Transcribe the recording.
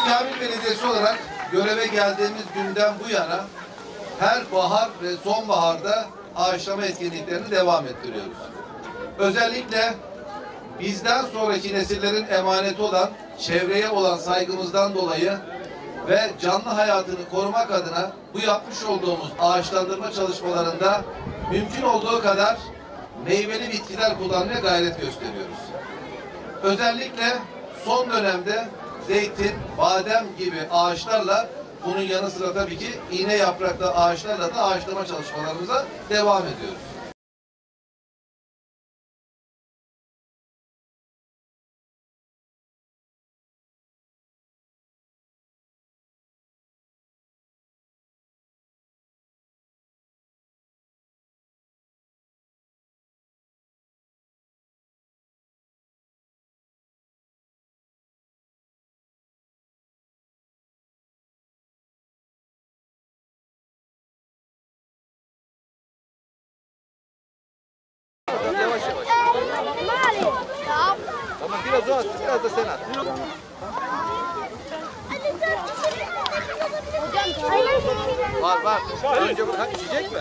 Kamil Belediyesi olarak göreve geldiğimiz günden bu yana her bahar ve sonbaharda ağaçlama etkinliklerini devam ettiriyoruz. Özellikle bizden sonraki nesillerin emaneti olan çevreye olan saygımızdan dolayı ve canlı hayatını korumak adına bu yapmış olduğumuz ağaçlandırma çalışmalarında mümkün olduğu kadar meyveli bitkiler kullanmaya gayret gösteriyoruz. Özellikle son dönemde zeytin, badem gibi ağaçlarla, bunun yanı sıra tabii ki iğne yapraklı ağaçlarla da ağaçlama çalışmalarımıza devam ediyoruz. Yavaş yavaş. Tamam biraz o at, biraz da sen at. Var var. Önce bu içecek mi?